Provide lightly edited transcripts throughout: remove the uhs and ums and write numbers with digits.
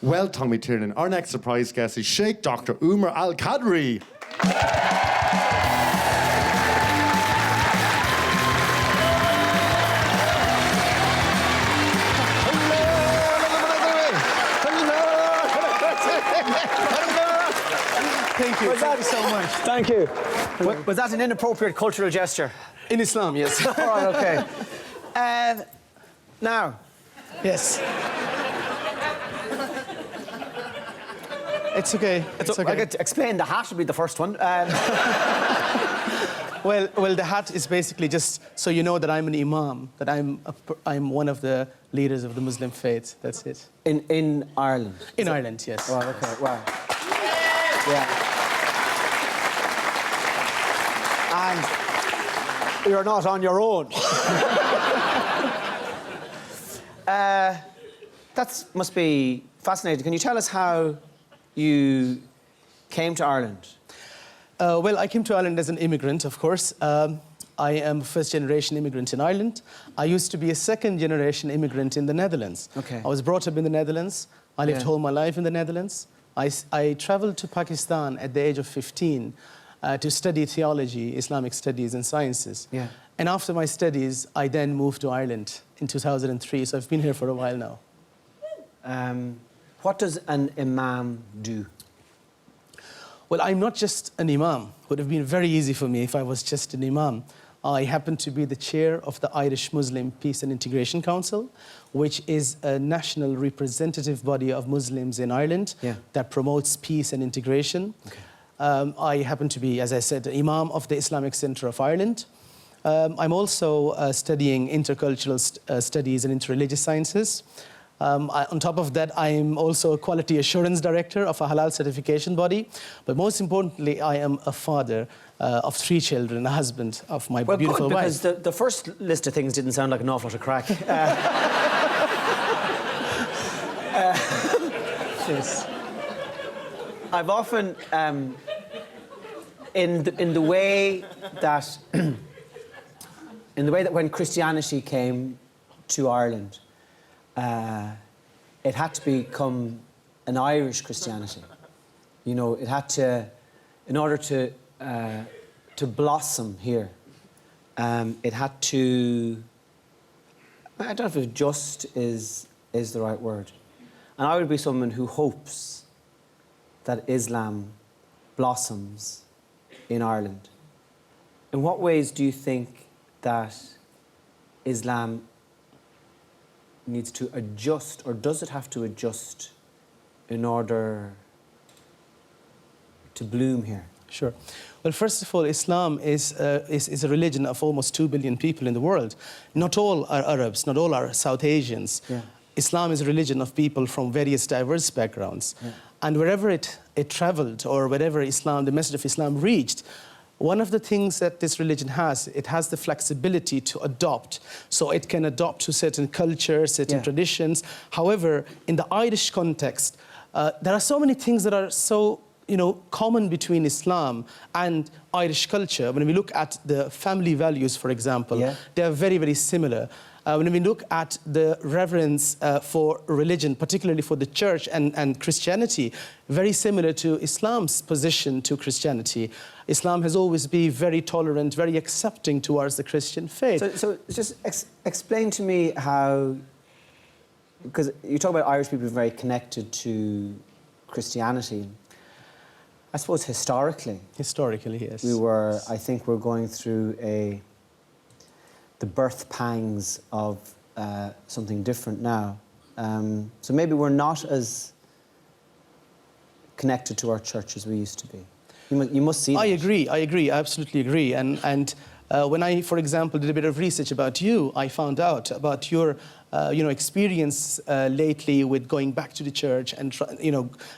Well, Tommy Tiernan, our next surprise guest is Shaykh Dr Umar Al-Qadri. Thank you. Thank you so much. Thank you. Was that an inappropriate cultural gesture? In Islam, yes. All right, okay. Now. Yes. It's okay. It's okay. I could explain the hat would be the first one. Well, the hat is basically just so you know that I'm an imam, that I'm one of the leaders of the Muslim faith. That's it. In Ireland? In Ireland, yes. Wow, okay, wow. Yeah. And you're not on your own. That must be fascinating. Can you tell us how you came to Ireland? Well, I came to Ireland as an immigrant, of course. I am a first-generation immigrant in Ireland. I used to be a second-generation immigrant in the Netherlands. Okay. I was brought up in the Netherlands. I lived all my life in the Netherlands. I traveled to Pakistan at the age of 15 to study theology, Islamic studies and sciences. Yeah. And after my studies, I then moved to Ireland in 2003, so I've been here for a while now. What does an imam do? Well, I'm not just an imam. It would have been very easy for me if I was just an imam. I happen to be the chair of the Irish Muslim Peace and Integration Council, which is a national representative body of Muslims in Ireland that promotes peace and integration. Okay. I happen to be, as I said, imam of the Islamic Centre of Ireland. I'm also studying intercultural studies and interreligious sciences. On top of that, I'm also a quality assurance director of a halal certification body. But most importantly, I am a father of 3 children, a husband of my beautiful wife. Because the first list of things didn't sound like an awful lot of crack. Yes. I've often, in the way that when Christianity came to Ireland, it had to become an Irish Christianity. You know, it had to, in order to blossom here, it had to, I don't know if just is the right word. And I would be someone who hopes that Islam blossoms in Ireland. In what ways do you think that Islam needs to adjust, or does it have to adjust in order to bloom here? Sure. Well, first of all, Islam is a religion of almost 2 billion people in the world. Not all are Arabs, not all are South Asians. Yeah. Islam is a religion of people from various diverse backgrounds. Yeah. And wherever it traveled, or wherever the message of Islam reached, one of the things that this religion has, it has the flexibility to adopt. So it can adopt to certain cultures, certain traditions. However, in the Irish context, there are so many things that are so common between Islam and Irish culture. When we look at the family values, for example, they are very, very similar. When we look at the reverence for religion, particularly for the church and Christianity, very similar to Islam's position to Christianity. Islam has always been very tolerant, very accepting towards the Christian faith. So just explain to me how, because you talk about Irish people very connected to Christianity. I suppose historically. Historically, yes. I think we're going through the birth pangs of something different now. So maybe we're not as connected to our church as we used to be. You must see that. I agree, I absolutely agree. And when I, for example, did a bit of research about you, I found out about your experience lately with going back to the church and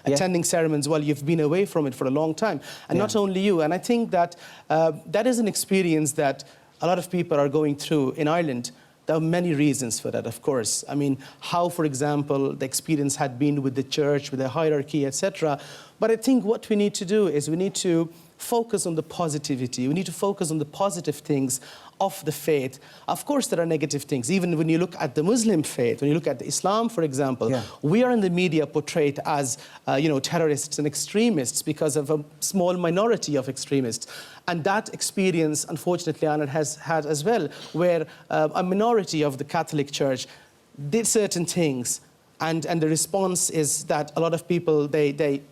attending ceremonies while you've been away from it for a long time. And not only you, and I think that that is an experience that a lot of people are going through in Ireland. There are many reasons for that, of course. I mean, how, for example, the experience had been with the church, with the hierarchy, etc. But I think what we need to do is we need to focus on the positivity. We need to focus on the positive things of the faith. Of course, there are negative things. Even when you look at the Muslim faith, when you look at Islam, for example, we are in the media portrayed as, terrorists and extremists because of a small minority of extremists. And that experience, unfortunately, Anand has had as well, where a minority of the Catholic Church did certain things. And the response is that a lot of people, they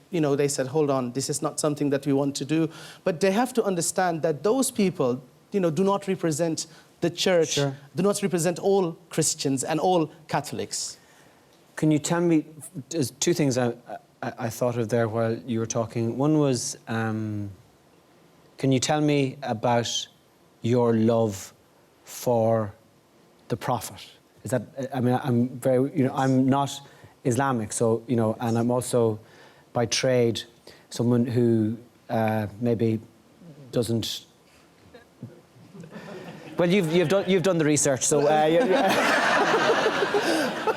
said, hold on, this is not something that we want to do. But they have to understand that those people, do not represent the church, do not represent all Christians and all Catholics. Can you tell me, there's two things I thought of there while you were talking. One was, can you tell me about your love for the Prophet? Is that, I'm very, I'm not Islamic, so, and I'm also by trade someone who maybe doesn't. Well, you've done the research, so.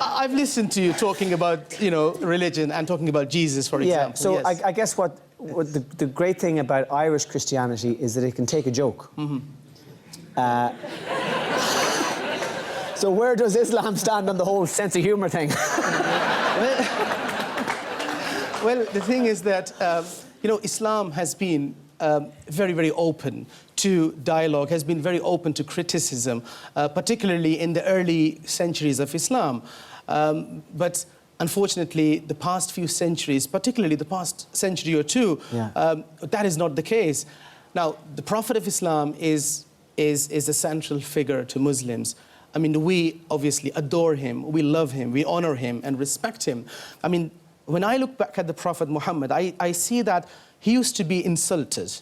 I've listened to you talking about, religion and talking about Jesus, for example. Yeah, so yes. I guess what the great thing about Irish Christianity is that it can take a joke. So where does Islam stand on the whole sense of humour thing? Well, the thing is that, Islam has been very, very open to dialogue, has been very open to criticism, particularly in the early centuries of Islam. But unfortunately, the past few centuries, particularly the past century or two, that is not the case. Now, the Prophet of Islam is a central figure to Muslims. I mean, we obviously adore him, we love him, we honor him and respect him. I mean, when I look back at the Prophet Muhammad, I see that he used to be insulted,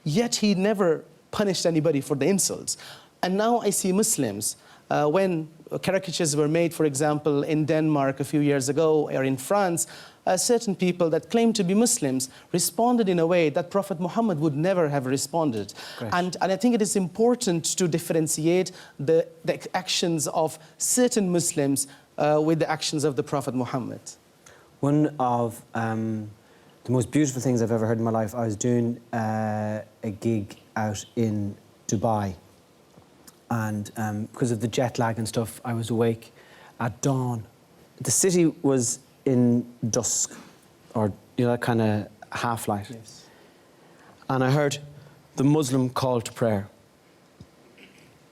yet he never punished anybody for the insults. And now I see Muslims, when caricatures were made, for example, in Denmark a few years ago, or in France, certain people that claim to be Muslims responded in a way that Prophet Muhammad would never have responded. And I think it is important to differentiate the actions of certain Muslims with the actions of the Prophet Muhammad. One of the most beautiful things I've ever heard in my life, I was doing a gig out in Dubai. And because of the jet lag and stuff, I was awake at dawn. The city was in dusk, or that kind of half-light. Yes. And I heard the Muslim call to prayer.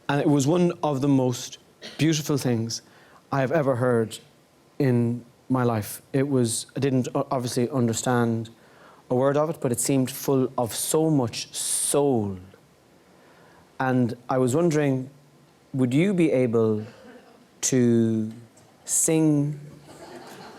And it was one of the most beautiful things I have ever heard in my life. I didn't obviously understand a word of it, but it seemed full of so much soul. And I was wondering, would you be able to sing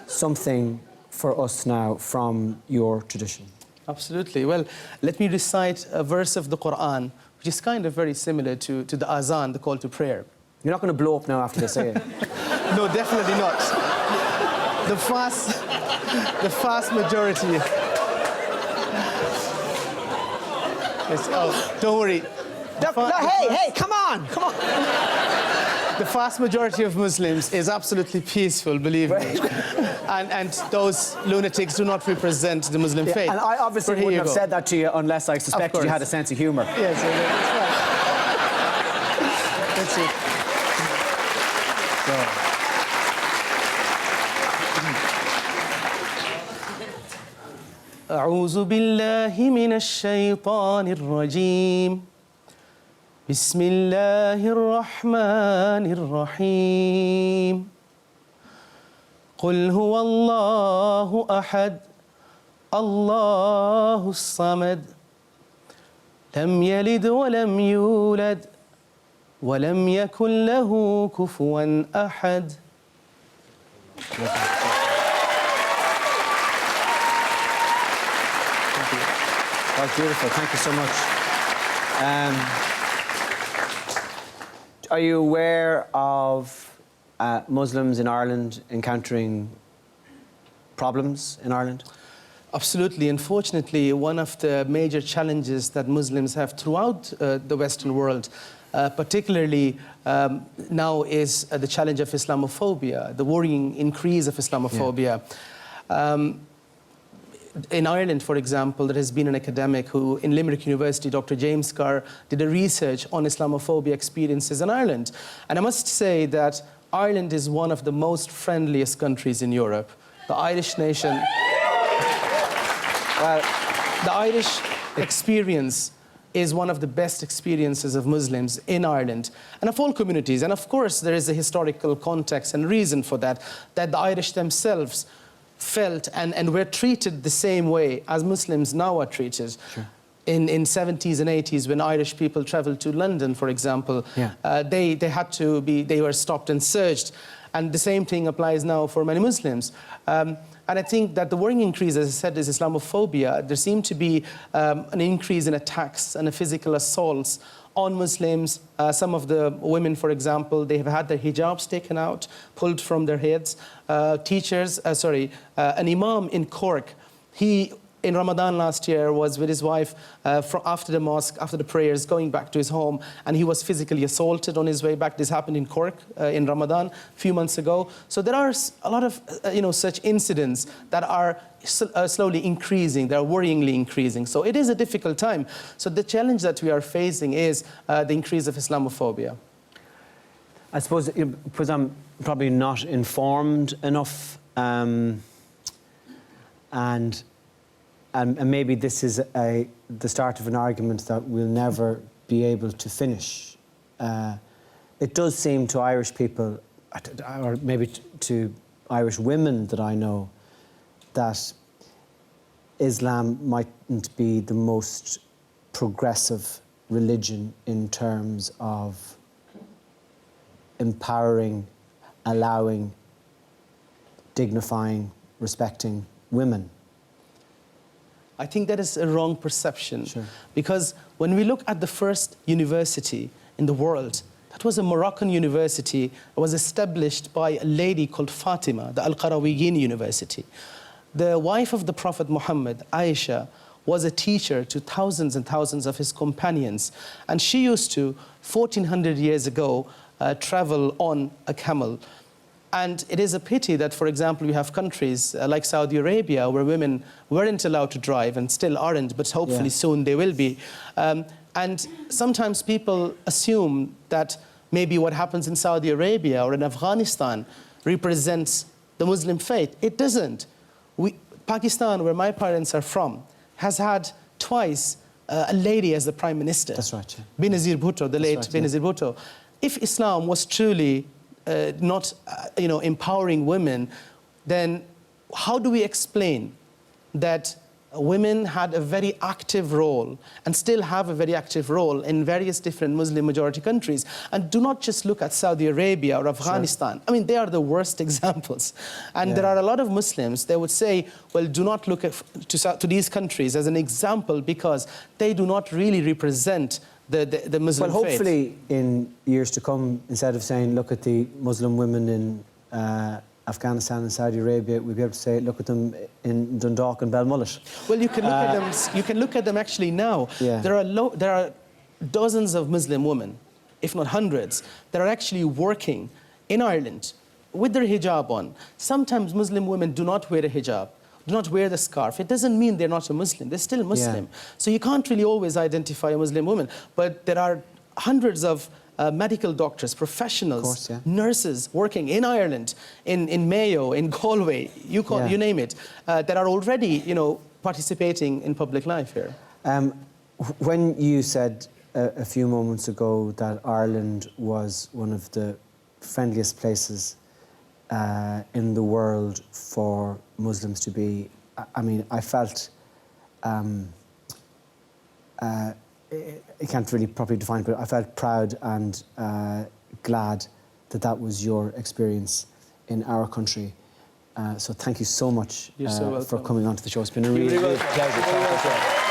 something for us now from your tradition? Absolutely. Well, let me recite a verse of the Quran, which is kind of very similar to the azan, the call to prayer. You're not going to blow up now after they say it. No, definitely not. The vast majority. Yes, oh, don't worry. Hey, come on. The vast majority of Muslims is absolutely peaceful, believe me. And those lunatics do not represent the Muslim faith. And I obviously wouldn't have said that to you unless I suspected you had a sense of humour. Yes, that's right. That's it. أعوذ بالله من الشيطان الرجيم بسم الله الرحمن الرحيم قل هو الله أحد الله الصمد لم يلد ولم يولد ولم يكن له كفوا أحد. That's beautiful. Thank you so much. Are you aware of Muslims in Ireland encountering problems in Ireland? Absolutely. Unfortunately, one of the major challenges that Muslims have throughout the Western world, particularly now, is the challenge of Islamophobia, the worrying increase of Islamophobia. in Ireland, for example, there has been an academic who, in Limerick University, Dr. James Carr, did a research on Islamophobia experiences in Ireland. And I must say that Ireland is one of the most friendliest countries in Europe. The Irish nation, well, the Irish experience is one of the best experiences of Muslims in Ireland and of all communities. And of course, there is a historical context and reason for that, that the Irish themselves felt and were treated the same way as Muslims now are treated. Sure. In 70s and 80s, when Irish people traveled to London, for example, they were stopped and searched. And the same thing applies now for many Muslims. And I think that the worrying increase, as I said, is Islamophobia. There seemed to be an increase in attacks and physical assaults on Muslims. Some of the women, for example, they have had their hijabs taken out, pulled from their heads. An imam in Cork, in Ramadan last year, was with his wife after the mosque, after the prayers, going back to his home, and he was physically assaulted on his way back. This happened in Cork in Ramadan a few months ago. So there are a lot of such incidents that are slowly increasing, they're worryingly increasing. So it is a difficult time. So the challenge that we are facing is the increase of Islamophobia. I suppose because I'm probably not informed enough, and maybe this is the start of an argument that we'll never be able to finish. It does seem to Irish people, or maybe to Irish women that I know, that Islam mightn't be the most progressive religion in terms of empowering, allowing, dignifying, respecting women. I think that is a wrong perception. Sure. Because when we look at the first university in the world, that was a Moroccan university. It was established by a lady called Fatima, the Al-Qarawiyyin University. The wife of the Prophet Muhammad, Aisha, was a teacher to thousands and thousands of his companions. And she used to, 1400 years ago, travel on a camel. And it is a pity that, for example, we have countries like Saudi Arabia where women weren't allowed to drive and still aren't, but hopefully soon they will be. And sometimes people assume that maybe what happens in Saudi Arabia or in Afghanistan represents the Muslim faith. It doesn't. Pakistan, where my parents are from, has had twice a lady as the prime minister. That's right, yeah. Benazir Bhutto, the late Benazir Bhutto. If Islam was truly not empowering women, then how do we explain that women had a very active role and still have a very active role in various different Muslim majority countries? And do not just look at Saudi Arabia or Afghanistan. Sure. I mean, they are the worst examples. And there are a lot of Muslims, they would say, well, do not look to these countries as an example because they do not really represent the Muslim faith. Well, hopefully in years to come, instead of saying, look at the Muslim women in Afghanistan and Saudi Arabia, we'll be able to say, look at them in Dundalk and Belmullet. Well, you can look at them. You can look at them actually now. Yeah. There are dozens of Muslim women, if not hundreds, that are actually working in Ireland with their hijab on. Sometimes Muslim women do not wear a hijab, do not wear the scarf. It doesn't mean they're not a Muslim. They're still Muslim. Yeah. So you can't really always identify a Muslim woman. But there are hundreds of medical doctors, professionals, nurses working in Ireland, in Mayo, in Galway, you name it, that are already, participating in public life here. When you said a few moments ago that Ireland was one of the friendliest places in the world for Muslims to be, I mean, I felt I can't really properly define it, but I felt proud and glad that that was your experience in our country. So thank you so much for coming onto the show. It's been a really great pleasure.